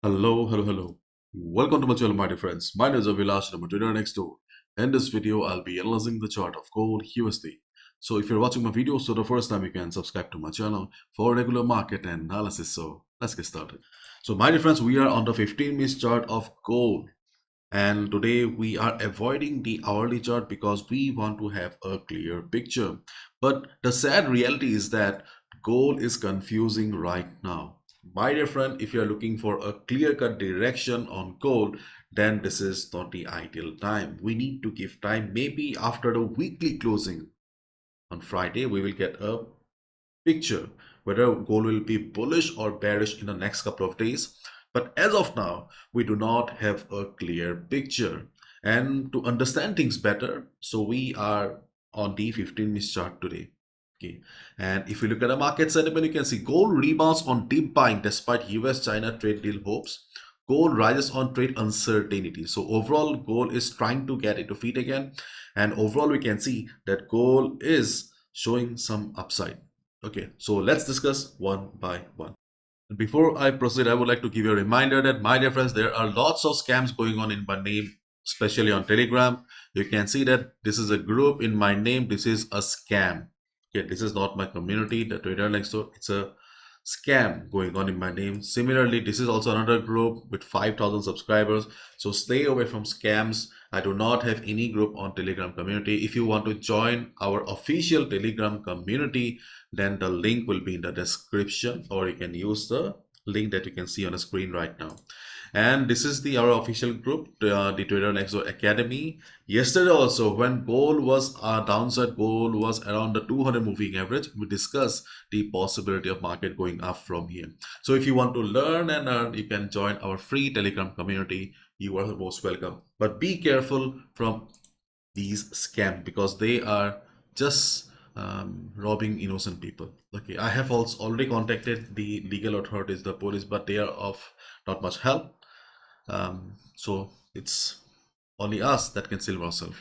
Hello. Welcome to my channel, my dear friends. My name is Avilash and I'm a trader next door. In this video, I'll be analyzing the chart of gold USD. So if you're watching my video for the first time, you can subscribe to my channel for regular market analysis. So let's get started. So my dear friends, we are on the 15-minute chart of gold. And today we are avoiding the hourly chart because we want to have a clear picture. But the sad reality is that gold is confusing right now. My dear friend, if you are looking for a clear-cut direction on gold, then this is not the ideal time. We need to give time. Maybe after the weekly closing on Friday, we will get a picture whether gold will be bullish or bearish in the next couple of days. But as of now, we do not have a clear picture. And to understand things better, so we are on the 15-minute chart today. Okay, and if you look at the market sentiment, you can see gold rebounds on deep buying despite US-China trade deal hopes. Gold rises on trade uncertainty. So overall, gold is trying to get into feet again. And overall, we can see that gold is showing some upside. Okay, so let's discuss one by one. Before I proceed, I would like to give you a reminder that, my dear friends, there are lots of scams going on in my name, especially on Telegram. You can see that this is a group in my name. This is a scam. Okay, this is not my community, the Trader Next Door. It's a scam going on in my name. Similarly, this is also another group with 5,000 subscribers. So stay away from scams. I do not have any group on Telegram community. If you want to join our official Telegram community, then the link will be in the description, or you can use the link that you can see on the screen right now. And this is our official group, the Trader Next Door Academy. Yesterday also, when gold was downside, gold was around the 200 moving average, we discussed the possibility of market going up from here. So if you want to learn and earn, you can join our free Telegram community. You are most welcome. But be careful from these scams because they are just robbing innocent people. Okay, I have also already contacted the legal authorities, the police, but they are of not much help. So it's only us that can save ourselves.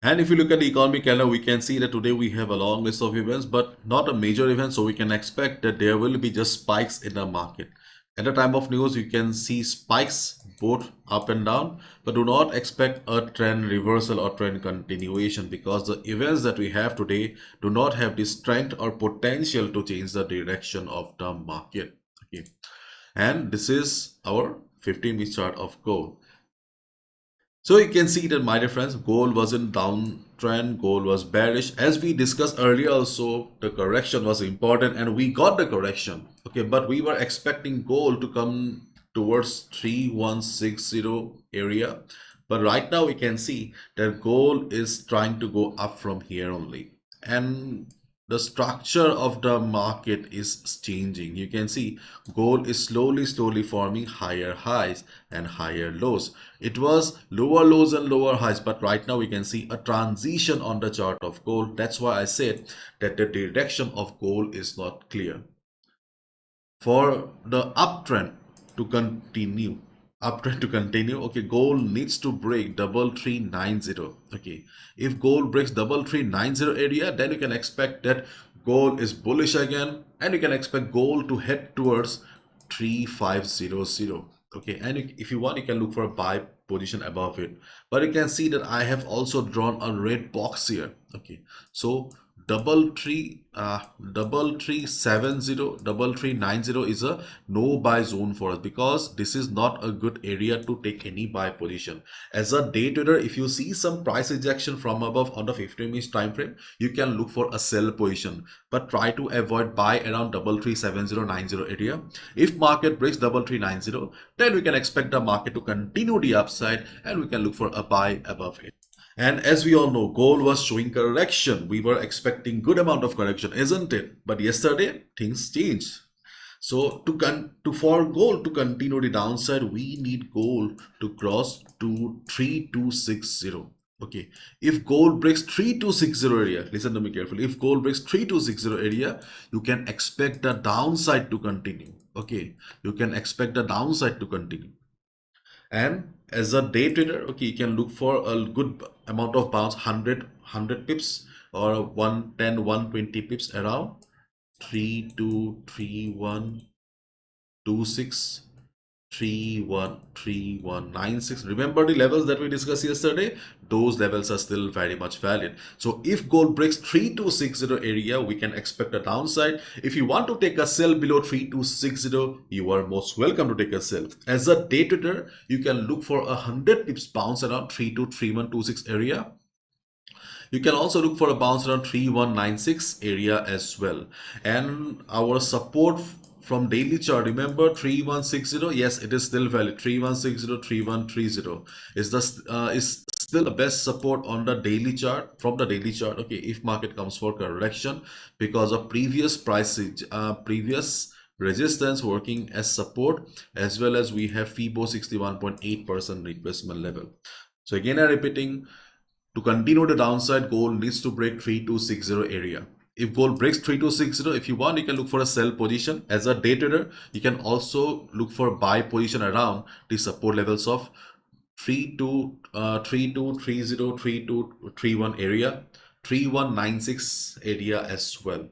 And if you look at the economic calendar, we can see that today we have a long list of events, but not a major event. So we can expect that there will be just spikes in the market. At the time of news, you can see spikes both up and down, but do not expect a trend reversal or trend continuation because the events that we have today do not have the strength or potential to change the direction of the market. Okay. And this is our 15-minute chart of gold. So you can see that, my dear friends, gold was in downtrend, gold was bearish. As we discussed earlier also, the correction was important and we got the correction. Okay, but we were expecting gold to come towards 3160 area. But right now we can see that gold is trying to go up from here only. And the structure of the market is changing. You can see gold is slowly forming higher highs and higher lows. It was lower lows and lower highs, but right now we can see a transition on the chart of gold. That's why I said that the direction of gold is not clear. For the uptrend to continue, okay, gold needs to break 3390. Okay, if gold breaks 3390 area, then you can expect that gold is bullish again, and you can expect gold to head towards 3500. Okay, and if you want, you can look for a buy position above it, but you can see that I have also drawn a red box here. Okay, so 3370 3390 is a no buy zone for us because this is not a good area to take any buy position. As a day trader, if you see some price rejection from above on the 15-minute time frame, you can look for a sell position, but try to avoid buy around 337090 area. If market breaks 3390, then we can expect the market to continue the upside and we can look for a buy above it. And as we all know, gold was showing correction. We were expecting good amount of correction, isn't it? But yesterday, things changed. So for gold to continue the downside, we need gold to cross to 3260. Okay, if gold breaks 3260 area, listen to me carefully. If gold breaks 3260 area, you can expect the downside to continue. Okay, you can expect the downside to continue. And as a day trader, okay, you can look for a good amount of bounce, 100 pips or 110 120 pips around 323126. 313196. Remember the levels that we discussed yesterday? Those levels are still very much valid. So if gold breaks 3260 area, we can expect a downside. If you want to take a sell below 3260, you are most welcome to take a sell. As a day trader, you can look for 100 pips bounce around 323126 area. You can also look for a bounce around 3196 area as well. And our support from daily chart, remember 3160, yes, it is still valid. 3160, 3130 is is still the best support on the daily chart, from the daily chart. Okay, if market comes for correction because of previous previous resistance working as support, as well as we have FIBO 61.8% retracement level. So again, I'm repeating, to continue the downside, gold needs to break 3260 area. If gold breaks 3260, if you want, you can look for a sell position. As a day trader, you can also look for a buy position around the support levels of 3230, 3231 area, 3196 area as well.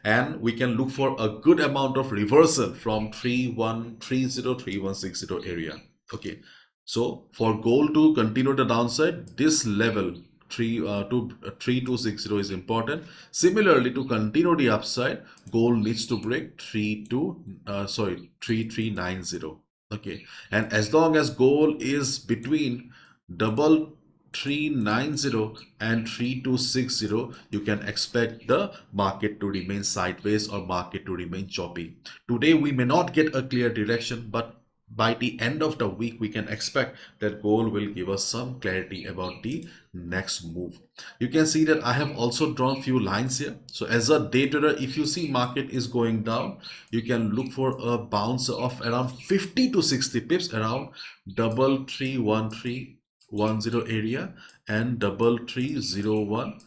And we can look for a good amount of reversal from 3130, 3160 area. Okay, so for gold to continue the downside, this level 3260 is important. Similarly, to continue the upside, gold needs to break 3390. Okay, and as long as gold is between double 390 and 3260, you can expect the market to remain sideways or market to remain choppy. Today we may not get a clear direction, but by the end of the week we can expect that gold will give us some clarity about the next move. You can see that I have also drawn few lines here. So as a day trader, if you see market is going down, you can look for a bounce of around 50 to 60 pips around 331310 area and 3301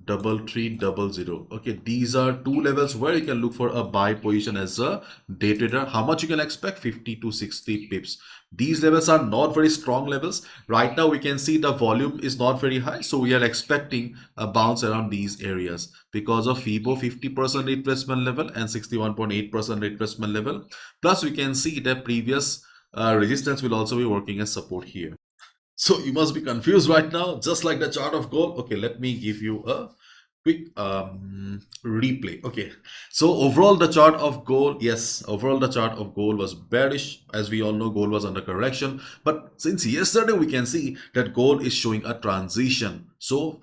3300. Okay, these are two levels where you can look for a buy position as a day trader. How much you can expect? 50 to 60 pips. These levels are not very strong levels. Right now we can see the volume is not very high, so we are expecting a bounce around these areas because of FIBO 50% retracement level and 61.8% retracement level. Plus we can see that previous resistance will also be working as support here. So you must be confused right now, just like the chart of gold. Okay, let me give you a quick replay. Okay, so overall the chart of gold, yes, overall the chart of gold was bearish. As we all know, gold was under correction, but since yesterday we can see that gold is showing a transition. So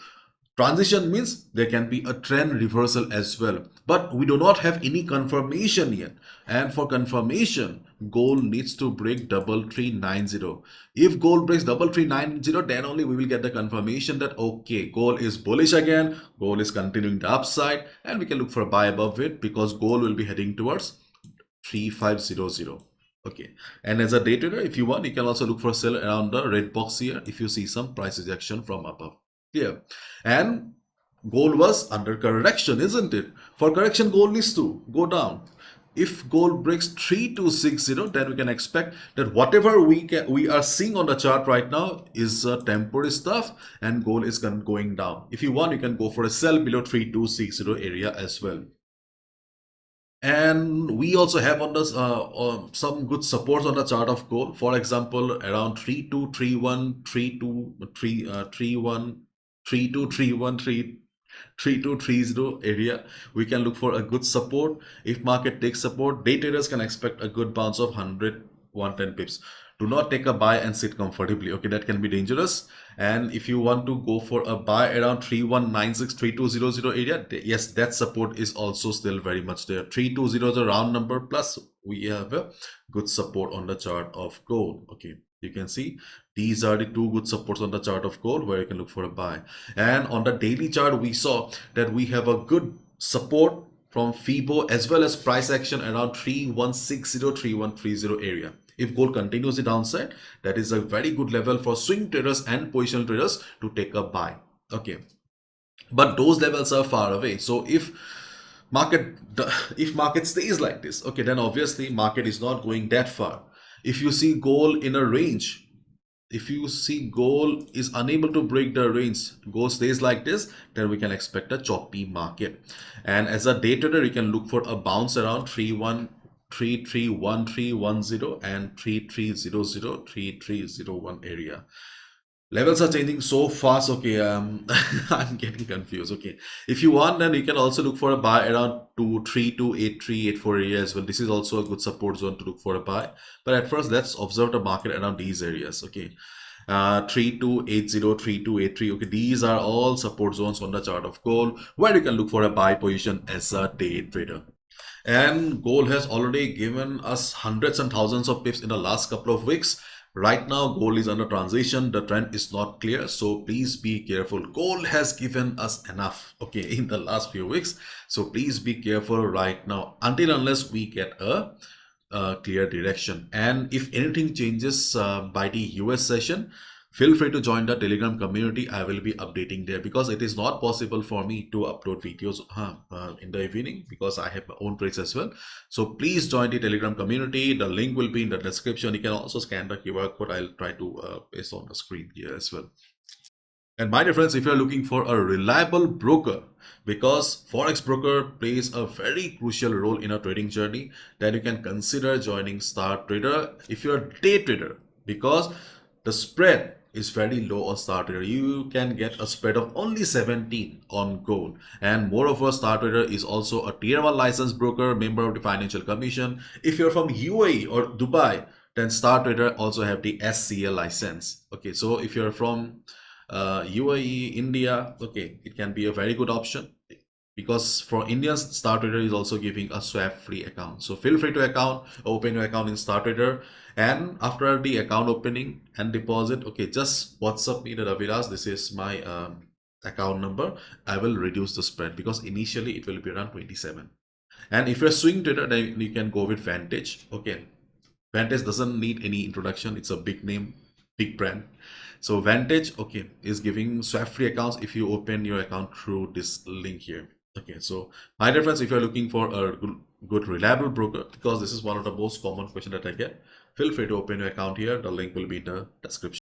transition means there can be a trend reversal as well, but we do not have any confirmation yet. And for confirmation, gold needs to break 3390. If gold breaks 3390, then only we will get the confirmation that okay, gold is bullish again, gold is continuing the upside, and we can look for a buy above it because gold will be heading towards 3500. Okay, and as a day trader, if you want, you can also look for a sell around the red box here if you see some price rejection from above. Yeah, and gold was under correction, isn't it? For correction, gold needs to go down. If gold breaks 3260, then we can expect that whatever we are seeing on the chart right now is temporary stuff, and gold is going down. If you want, you can go for a sell below 3260 area as well. And we also have on this some good supports on the chart of gold. For example, around 3231, 31, 3231, 3230 area, we can look for a good support. If market takes support, day traders can expect a good bounce of 100, 110 pips. Do not take a buy and sit comfortably. Okay, that can be dangerous. And if you want to go for a buy around 3196, 3200 area, yes, that support is also still very much there. 320 is a round number, plus we have a good support on the chart of gold. Okay, you can see these are the two good supports on the chart of gold where you can look for a buy. And on the daily chart, we saw that we have a good support from FIBO as well as price action around 3160, 3130 area. If gold continues the downside, that is a very good level for swing traders and positional traders to take a buy. Okay, but those levels are far away. So market if market stays like this, okay, then obviously market is not going that far. If you see gold in a range, if you see gold is unable to break the range, gold stays like this, then we can expect a choppy market. And as a day trader, you can look for a bounce around 31 331310 and 3300 3301 area. Levels are changing so fast. Okay, I'm getting confused. Okay, if you want, then you can also look for a buy around 2328384 area as well. This is also a good support zone to look for a buy. But at first, let's observe the market around these areas. Okay, 3280 3283. Okay, these are all support zones on the chart of gold where you can look for a buy position as a day trader. And gold has already given us hundreds and thousands of pips in the last couple of weeks. Right now, gold is under transition. The trend is not clear, so please be careful. Gold has given us enough, okay, in the last few weeks. So please be careful right now until unless we get a clear direction. And if anything changes by the US session, feel free to join the Telegram community. I will be updating there because it is not possible for me to upload videos in the evening because I have my own trades as well. So please join the Telegram community. The link will be in the description. You can also scan the QR code. I'll try to paste on the screen here as well. And my dear friends, if you're looking for a reliable broker, because Forex broker plays a very crucial role in a trading journey, then you can consider joining Star Trader if you're a day trader, because the spread is very low on Star Trader. You can get a spread of only 17 on gold. And moreover, Star Trader is also a tier 1 licensed broker, member of the Financial Commission. If you're from UAE or Dubai, then Star Trader also have the SCL license. Okay, so if you're from UAE, India, okay, it can be a very good option because for Indians, StarTrader is also giving a swap free account. So feel free to open your account in StarTrader, and after the account opening and deposit, okay, just WhatsApp me the Ravilas. This is my account number. I will reduce the spread because initially it will be around 27. And if you're swing trader, then you can go with Vantage. Okay, Vantage doesn't need any introduction. It's a big name, big brand. So Vantage, okay, is giving swap free accounts if you open your account through this link here. Okay, so my dear friends, if you're looking for a good reliable broker, because this is one of the most common questions that I get, feel free to open your account here. The link will be in the description.